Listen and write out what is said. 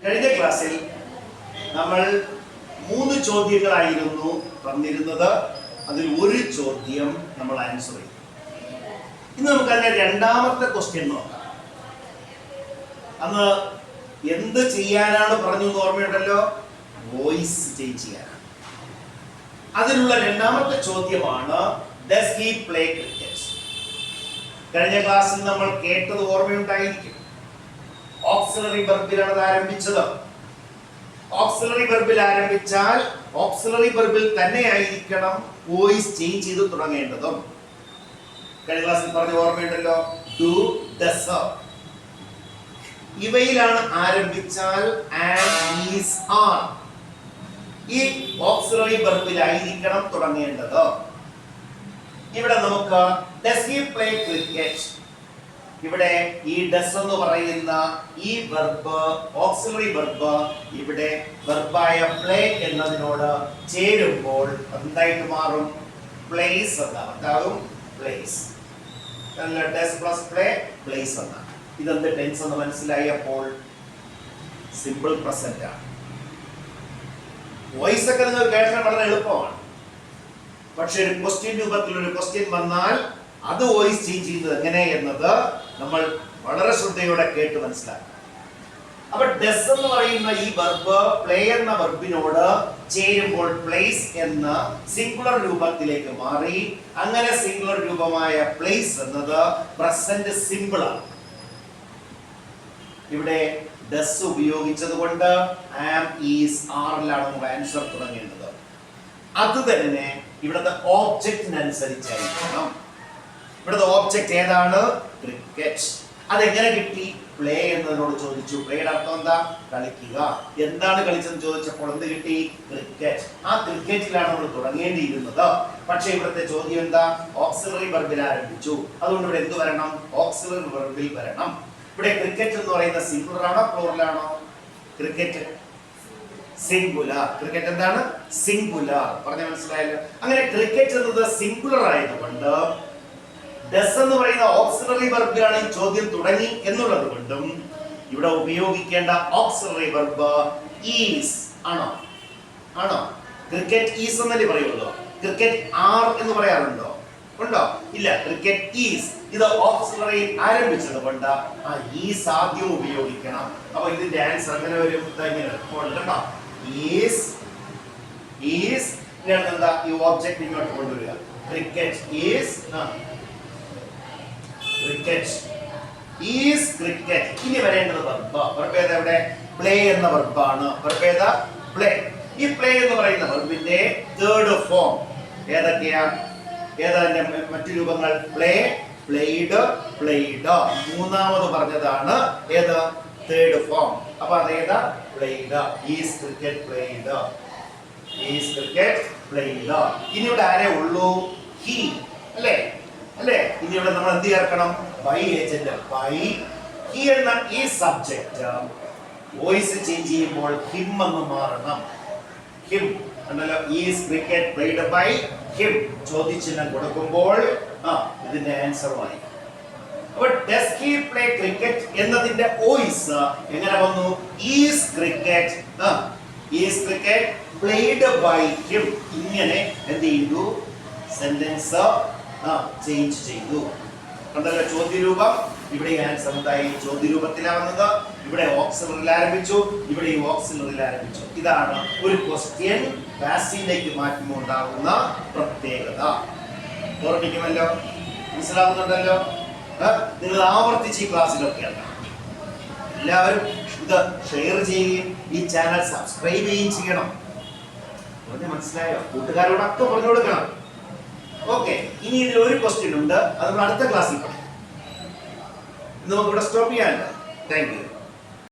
കഴിഞ്ഞ ക്ലാസ്സിൽ നമ്മൾ 3 ചോദ്യങ്ങളായിരുന്നു തന്നിരുന്നത്. അതിൽ ഒരു ചോദ്യം നമ്മൾ ആൻസർ ചെയ്തു. ഇന്ന് നമുക്ക് അതിന്റെ രണ്ടാമത്തെ ക്വസ്റ്റ്യൻ നോക്കാം. അന്ന് എന്ത് ചെയ്യാനാണ് പറഞ്ഞു ഓർമ്മയുണ്ടല്ലോ? വോയിസ് ചേഞ്ച് ചെയ്യാനാണ്. അതിനുള്ള രണ്ടാമത്തെ ചോദ്യമാണ് ഡസ് ഹി പ്ലേ ക്രിക്കറ്റ്. കഴിഞ്ഞ ക്ലാസ്സിൽ നമ്മൾ കേട്ടത് ഓർമ്മയുണ്ടായിരിക്കും. ഓക്സിലറി വെർബിലാണ് ആരംഭിച്ചത്. ഓക്സിലറി വെർബിൽ ആരംഭിച്ചാൽ ഓക്സിലറി വെർബിൽ തന്നെ ആയിരിക്കണം വോയിസ് ചേഞ്ച് ചെയ്ത് തുടങ്ങേണ്ടതും. കഴിഞ്ഞ ക്ലാസ്സിൽ പറഞ്ഞ ഓർമ്മയുണ്ടല്ലോ, ഡു, ഡസ്. ഇവയിലാണ് ആരംഭിച്ചാൽ ആൻഡ്, ഈസ്, ആർ ഈ ഓക്സിലറി വെർബിലായിരിക്കണം തുടങ്ങേണ്ടത്. ഇവിടെ നമുക്ക് ഡസ് ഹി പ്ലേ ക്രിക്കറ്റ്, ഇവിടെ ഈ ഡസ് എന്ന് പറയുന്ന ഈ വെർബ് ഓക്സിലറി വെർബ് ഇവിടെ വെർബായ പ്ലേ എന്നതിനോട് ചേരുമ്പോൾ എന്തായിട്ട് മാറും? പ്ലേസ് എന്നാകും. Place. Does plus play, place എന്നാണ്. ഇതെന്ത് ടെൻസ് എന്ന് മനസ്സിലായപ്പോൾ സിമ്പിൾ പ്രസന്റ് ആണ്. വോയിസ് ഒക്കെ നിങ്ങൾ കേൾക്കാൻ വളരെ എളുപ്പമാണ്. പക്ഷെ ഒരു ക്വസ്റ്റ്യൻ രൂപത്തിൽ ഒരു ക്വസ്റ്റ്യൻ വന്നാൽ അത് വോയിസ് ചേഞ്ച് ചെയ്യുന്നത് എങ്ങനെ എന്നത് നമ്മൾ വളരെ ശ്രദ്ധയോടെ കേട്ട് മനസ്സിലാക്കണം. അപ്പൊ ഡസ് എന്ന് പറയുന്ന ഈ വെർബ് പ്ലേ എന്ന വെർബിനോട് ചേരുമ്പോൾ പ്ലേസ് എന്ന സിംഗുലർ രൂപത്തിലേക്ക് മാറി. അങ്ങനെ സിംഗുലർ രൂപമായ പ്ലേസ് എന്നത് പ്രസന്റ് സിമ്പിൾ ആണ്. ഇവിടെ ഡസ് ഉപയോഗിച്ചത് കൊണ്ട് ആം, ഈസ്, ആറിലാണ് നമ്മൾ ആൻസർ തുടങ്ങേണ്ടത്. അത് തന്നെ ഇവിടുത്തെ ഓബ്ജക്റ്റിനനുസരിച്ചായിരിക്കണം. ഇവിടുത്തെ ഓബ്ജക്റ്റ് ഏതാണ്? ക്രിക്കറ്റ്. അതെങ്ങനെ കിട്ടി? പ്ലേ എന്നതിനോട് ചോദിച്ചു. പ്ലേയുടെ അർത്ഥം എന്താ? കളിക്കുക. എന്താണ് കളിച്ചെന്ന് ചോദിച്ചപ്പോൾ എന്ത് കിട്ടി? ക്രിക്കറ്റ്. ആ ക്രിക്കറ്റിലാണ് നമ്മൾ തുടങ്ങേണ്ടിയിരുന്നത്. പക്ഷേ ഇവിടുത്തെ ചോദ്യം എന്താ? ഓക്സിലറി വെർബിൽ ആരംഭിച്ചു. അതുകൊണ്ട് ഇവിടെ എന്ത് വരണം? ഓക്സിലറി വെർബിൽ വരണം. ഇവിടെ ക്രിക്കറ്റ് എന്ന് പറയുന്ന സിംഗുലർ ആണോ പ്ലൂറൽ ആണോ? Cricket singular. ക്രിക്കറ്റ് എന്താണ്? സിംഗുലർ. പറഞ്ഞ മനസ്സിലായല്ലോ. അങ്ങനെ ക്രിക്കറ്റ് എന്നത് സിംഗുലർ ആയതുകൊണ്ട് ഡസ് എന്ന് പറയുന്ന ഓക്സിലറി വെർബിലാണ് ഈ ചോദ്യം തുടങ്ങി എന്നുള്ളത് കൊണ്ടും ഇവിടെ ഉപയോഗിക്കേണ്ട ഓക്സിലറി വെർബ് ഈസ് ആണോ? ആണോ? ക്രിക്കറ്റ് ഈസ് എന്നല്ലേ പറയുള്ളൂ. ക്രിക്കറ്റ് ആർ എന്ന് പറയാറുണ്ടോ? ഉണ്ടോ? ഇല്ല. Cricket is. ഇത് ഓക്സിലറി ആരംഭിച്ചത് കൊണ്ട് ആ ഈസ് ആദ്യം ഉപയോഗിക്കണം. അപ്പൊ ഇതിന്റെ ആൻസർ എങ്ങനെ വരും? കേട്ടോ, ഈസ്, ഈസ്. എന്താ? ഈ ഒബ്ജക്റ്റ് ഇങ്ങോട്ട് കൊണ്ടുവരിക. Cricket is, cricket is cricket. ഇനി വരേണ്ടത് വെർബ്. വെർബ് ഏതാ? ഇവിടെ പ്ലേ എന്ന വെർബാണ്. വെർബ് ഏതാ? പ്ലേ. ഈ പ്ലേ എന്ന് പറയുന്ന വെർബിന്റെ തേർഡ് ഫോം ഏതൊക്കെയാ? ഏതാ മറ്റു രൂപങ്ങൾ? Play, played, played. മൂന്നാമത് പറഞ്ഞതാണ് ഏത്? Third form. അപ്പൊ അതേതാ? Played. Is cricket played. Is cricket played. ഇനി ഇവിടെ ആരേ ഉള്ളൂ? ഹി. അല്ലേ? അല്ലേ? ഇനി ഇവിടെ നമ്മൾ എന്ത് ചേർക്കണം? By agent. ബൈ. ഹി എന്ന ഈ സബ്ജക്റ്റ് വോയിസ് ചേഞ്ച് ചെയ്യുമ്പോൾ ഹിം എന്ന് മാറണം. ഹിം എന്നല്ലോ. Is cricket played by him. ചോദ്യചിഹ്നം കൊടുക്കുമ്പോൾ ഇതിന്റെ ആൻസറുമായി. അപ്പൊ ഡസ് ഹി പ്ലേ ക്രിക്കറ്റ് എന്നതിന്റെ വോയിസ് എങ്ങനെ വന്നു? Is cricket, is cricket played by him. ഇങ്ങനെ എന്ത് ചെയ്തു? സെന്റൻസ് ചേഞ്ച് ചെയ്തു. കണ്ടല്ലോ ചോദ്യരൂപം. ഇവിടെ ആൻസർ എന്തായി? ചോദ്യരൂപത്തിലാവുന്നത്. ഇവിടെ ഓക്സിലറിൽ ആരംഭിച്ചു, ഇവിടെ ഈ ഓക്സിലറിൽ ആരംഭിച്ചു. ഇതാണ് ഒരു ക്വസ്റ്റ്യൻ പാസീവിലേക്ക് മാറ്റുമ്പോൾ ഉണ്ടാകുന്ന പ്രത്യേകത. ഓർമ്മിക്കുമല്ലോ? മനസ്സിലാവുന്നുണ്ടല്ലോ? നിങ്ങൾ ആവർത്തിച്ച് ഈ ക്ലാസ്സിലൊക്കെ എല്ലാവരും ഇത് ഷെയർ ചെയ്യുകയും ഈ ചാനൽ സബ്സ്ക്രൈബ് ചെയ്യുകയും ചെയ്യണം. മനസ്സിലായോ? കൂട്ടുകാരോടൊക്കെ പറഞ്ഞു കൊടുക്കണം. ഓക്കെ. ഇനി ഇതിൽ ഒരു ക്വസ്റ്റ്യൻ ഉണ്ട്. അത് നമ്മൾ അടുത്ത ക്ലാസ്സിൽ പഠിക്കും. നമുക്കിവിടെ സ്റ്റോപ്പ് ചെയ്യാനുണ്ട്. Thank you.